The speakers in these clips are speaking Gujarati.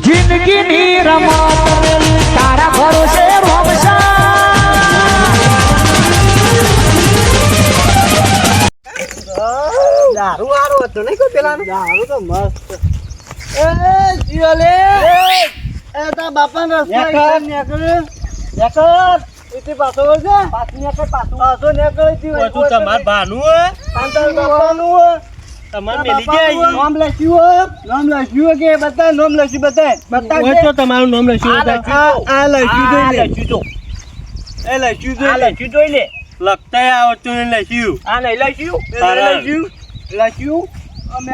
જિંદગીની રમત તારા ભરોસે ભોગશા દારૂ હારો હતો નહીં કોઈ પેલા દારૂ તો મસ્ત એ જીવલે એ તા બાપા રસ્તા નેકર ઇતિ પાછો છે પાછો નેકર ઇતિ તું તમાર ભાનું હે તાર બાપાનું તમાર મેલી ગયા નામ લખ્યું કે બતા નામ લખી બતા ઓય તો તમારું નામ લખ્યું આ લખ્યું એ લખ્યું જોઈ લે લખતા આવતું ને લખ્યું આ નહીં લખ્યું અમે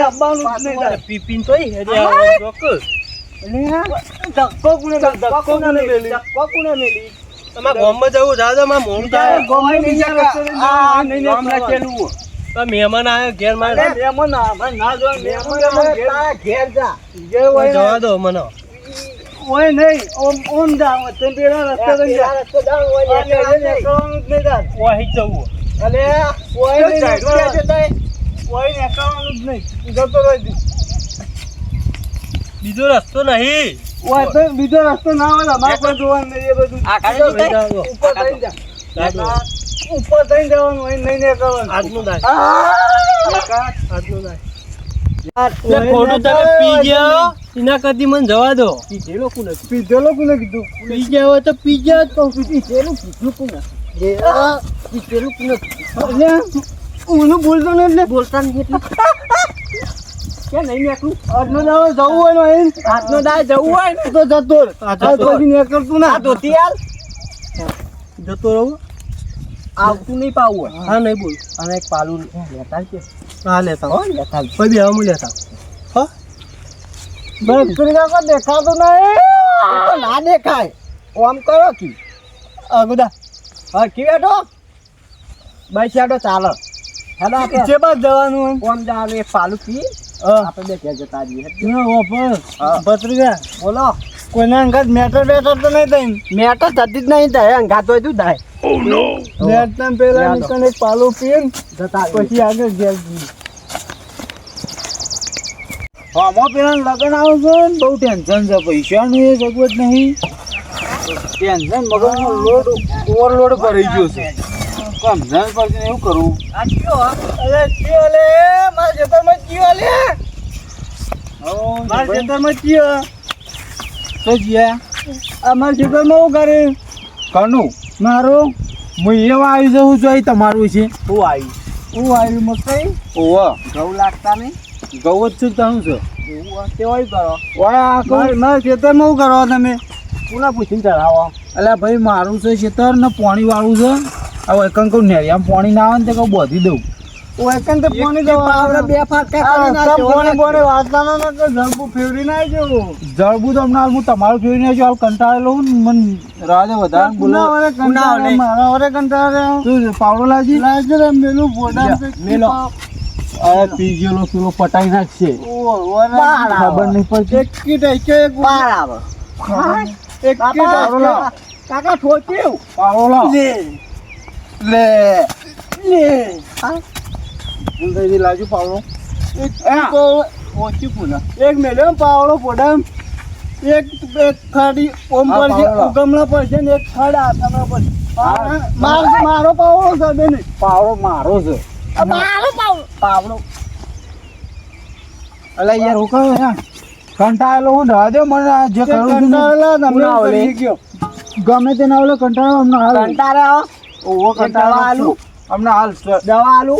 અબ્બાનું નહીં થાય પીપીન તો ધક્કો કોને મેલી તમાર ગામમાં જવું જાજો માં મોડું થાય ગોમાઈ નહીં જાય આ નહીં નામ લખેલું તો મહેમાન આવ્યો ઘેર માં મહેમાન ના જો મહેમાન ઘેર જા જે હોય જવા દો મને ઓય નહીં ઓમ જા તે પેલા રસ્તે જા ઓય નેકળવાનું જ નહીં જા ઓહી જવું અલે ઓય નહીં ઓય નેકળવાનું જ નહીં જતો રહી બીજો રસ્તો નહીં ઓય તો બીજો રસ્તો ના હોય અમારે કોઈ જોવાનું નહીં એ બધું ઉપર થઈને જા ઉપર થઈને જવાનું હોય નહીં નેકળવાનું આજનું દાય આજનું દાય યાર ખોટું તમે પી ગયા એના કરતી મને જવા દો પીધેલો કોને કીધું પી ગયા હોય તો પી ગયા જ કહું છું. પીધેલું કોને પીધેલું કોને ઊનું બોલતો ને એટલે બોલતા નહીં એટલે ક્યાં નહીં નીકળું આજનો દાડો જવું હોય ને અહીં આજનો દાડો જવું હોય ને તો જતો પછી નીકળતું ના ધોતી યાર જતો રહું આવતું નહીં પાવું હોય હા નહીં બોલ અને એક પાલું લેતા છે હા લેતા હો લેતા કોઈ બી હું લેતા હા બકરી કાકો દેખાતો નહીં તો ના દેખાય ઓમ કરો કી અગુદા હા કી બેઠો બસ યાડો ચાલો હેલો આપણે જે બાદ જવાનું ઓમ જવાનું એક પાલું પી આપણે બે ક્યાં જતા જઈએ પત્રિકા બોલો કોઈના અંગાત મેટર તો નહીં થાય મેટર થતી જ નહીં થાય અંગાત હોય તું થાય મેટર પેલા નીકળે એક પાલું પીને જતા પછી આગળ ઘેર જઈએ આમાં પેલા લગન આવું છે ને બહુ ટેન્શન છે પૈસાનું એ સગવડ નહીં ટેન્શન મગજનો લોડ ઓવરલોડ ભરાઈ ગયો છે સમજણ પડશે એવું કરવું અરે ચિયો લે મારા ખેતરમાં ચિયો લે મારા ખેતરમાં ચિયો તો જીયા અમારા ખેતરમાં હું કરે કનું મારું હું એવા આવી જવું છું તમારું છે હું આવ્યું મકાઈ ઓવા ઘઉં લાગતા નહીં ઘઉં જ છું તમે છો કેવાય કરો મારા ખેતરમાં શું કરો તમે કોના પૂછીને ચડાવો એટલે ભાઈ મારું છે ખેતર ને પાણી વાળું છે હવે એકન કહું નેરિયામાં પાણી ના આવે ને તો કહું બોધી દઉં એકન તો પાણી દઉં બે પાણી વાંચવાના ને તો જળબુ ફેવરી ના આવજો જળબુ તો હમણાં હું તમારું ફેવરી આવજો હાલ કંટાળેલો હું મને રાહ વધારે બોલો મારા વરે કંટાળે તું પાવડો લાવજી મેલું બોડા મેલો અરે પી ગયેલો પેલો પટાઈ નાખશે ખબર નહીં પડશે એક કીટ એક બાર આવે એક કીટ કાકા ઠોક્યું પાવડો લાવ લે જલ્દી લાવજો પાવડો એક પુના એક મેલ્યો પાવડો પોડા એક ખાડી ઓમ પડશે ઉગમણા પડશે ને એક ખાડા હાથમાં પડશે મારો પાવડો છે બેન પાવડો મારો છે પાવડો અલે યાર હું કહું ને કંટાળેલો હું દવા દે મને જે કરું છું તમને ગયો ગમે તે ના ઓલો કંટાળો અમને હાલ કંટાળે ઓવો કંટાળો આલુ અમને હાલ દવા આલુ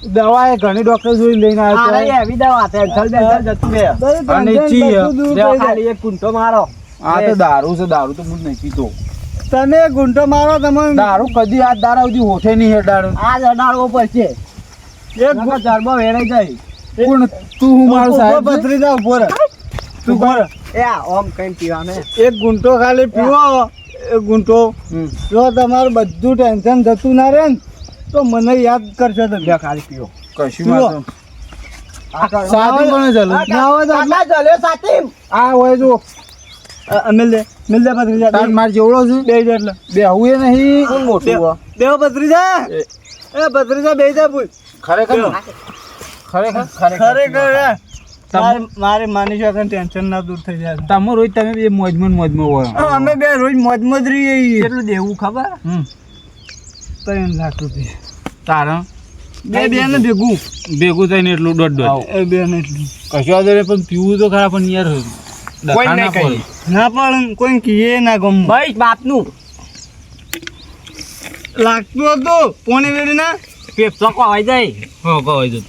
દવા એ ઘણી ડોક્ટર જોઈ લઈને આવ્યો છે એવી દવા છે જલ્દી જતું બે અને ચી ખાલી એક ગુંટો મારો આ તો દારૂ છે દારૂ તો હું નહીં પીતો તને ગુંટો મારો તમે દારૂ કદી આ દારૂ સુધી હોઠે નહીં હેડાડો આ અડાડવો પડશે એક ચારબા વેરાઈ જાય કોણ તું હું મારું સાહેબ પથરી જા ઉપર તું કર એ ઓમ કઈ પીવાને એક ગુંટો ખાલી પીવો એક ગુંટો જો તમારું બધું ટેન્શન જતું ના રહે ને તો મને યાદ કરશો તમે ખાલી પીવો કશું વાત સાથી પણ ચાલો ના હોય તો ના ચાલે સાથી આ હોય જો મિલ દે પથરી જા માર જેવડો છે બે એટલે બે હું એ નહીં કોણ મોટું બે પથરી જા એ પથરી જા બે જા પૂછ ખરેખર મારે માની છો ટેન્શન ના દૂર થઈ જાય તમે રોજ તમે બે મોજમાં હોય અમે બે રોજ મોજ રહીએ કેટલું દેવું ખબર 3 લાખ રૂપિયા તારા બે ને ભેગું થઈને એટલું દોઢ એ બે ને એટલું કશું વાંધો નહીં પણ પીવું તો ખરા પણ યાર કોઈ નહીં કહી. ના પણ કોઈ કીએ ના ગમ ભાઈ બાપનું લાગતું હતું પોણી વેડી ના પેપ્સો ખવાઈ જાય હો કહો તો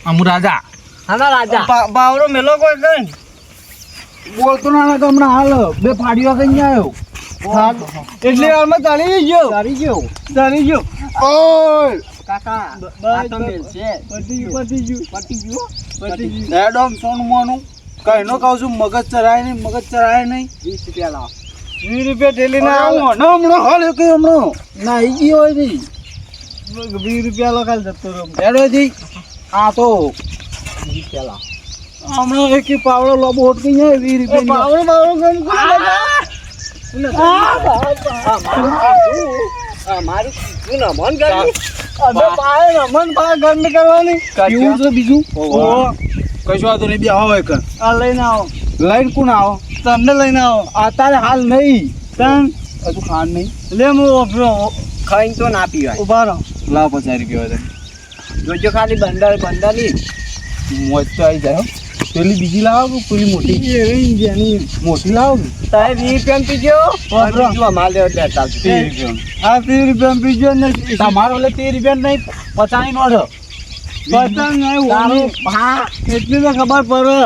અમુ રાજા હાના રાજા બાવરો મેલો કોઈ કઈ બોલતો ના કે હમણાં હાલ બે ફાડીઓ કઈ આવ્યો એટલી વારમાં ચાલી ગયો ઓય કાકા આ તો મેલ છે પતી ગયું એડમ સોનું મોનું કઈ નો કહું છું મગજ ચરાય નહીં 20 રૂપિયા લાવ 20 રૂપિયા ઢેલી ના આવો ને હમણાં હાલ કે હમણાં ના ઈ ગયો હોય નહીં 20 રૂપિયા લખાલ જતો રહ્યો એડો જી આ તો 20 રૂપિયા લાવ હમણાં એક પાવડો લોબો હોટકી જાય 20 રૂપિયા મારું કીધું ને મન કરી પીવું છે બીજું કશું વાંધો નહીં બે આવો એક આ લઈને આવો લઈને કોણ આવો તમને લઈને આવો અત્યારે હાલ નહીં તન હજુ ખાન નહીં લે હું ખાઈને તો ના પીવાય ઉભા રહો લાવ 50 રૂપિયા જોજો ખાલી બંડલી મોજ તો આવી જાય હો. પેલી બીજી લાવો કે પેલી મોટી મોટી લાવો કે તારે 20 રૂપિયા પીજો વાપરો. માલ લેવો એટલે ચાલશે 30 રૂપિયા હા 30 રૂપિયા પીજો ને તમારો એટલે 30 રૂપિયા નહીં 50 ની નોટ 50 નહીં તારું હા એટલી તો ખબર પડે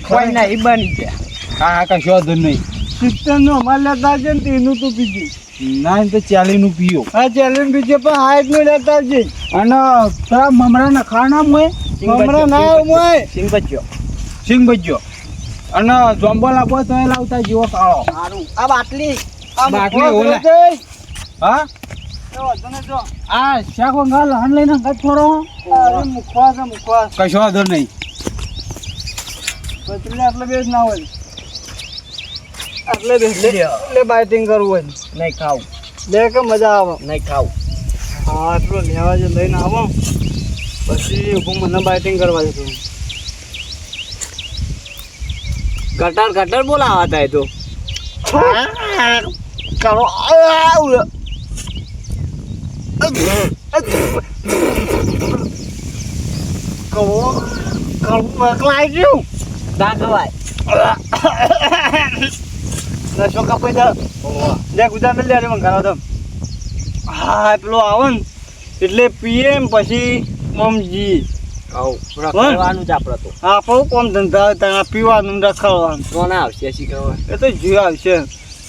કોઈ નહીં બની ગયા હા કશો વાંધો નહીં 70 નું અમારે લેતા છે ને 30 નું તું પીજી ના તો 40 નું પીયો હા 40 નું પીજે પણ 60 નું લેતા છે અને તારા મમરા ના ખાના મોય મમરા ના મોય સિંગ બચ્યો સિંગ બજ્યો અને જોંબલ આપો તો એ લાવતા જીવો કાળો સારું આ બાટલી બાટલી ઓલા હા આ શાકો ગાલ હન લઈને કાચ થોડો અરે મુખવા કશો વાંધો નહીં પતલે આટલે બેજ ના હોય આટલે બેજ લે બાઇટિંગ કરવું હોય નહીં ખાવું લે કે મજા આવે નહીં ખાવું હા આટલો લેવા જે લઈને આવો પછી હું મને બાઇટિંગ કરવા જતો કટર બોલાવા હતા તો કરો કલાઈ ગયું ના ખવાય નશો કપાઈ જા લે ગુજા મેલ લે મંગાવો તો હા પેલો આવો ને એટલે પીએ ને પછી મમજી રખડવાનું જ આપણે તો આપણું કોમ ધંધા ત્યાં પીવાનું ને રખડવાનું કોને આવશે શીખવા એ તો જીવ આવશે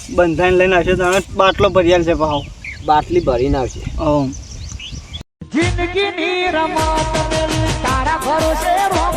બંધાઈને લઈને આવશે તમે બાટલો ભરિયાલ છે ભાવ બાટલી ભરીને આવશે હમ જિંદગીની રમત તારા ભરોસે રોમ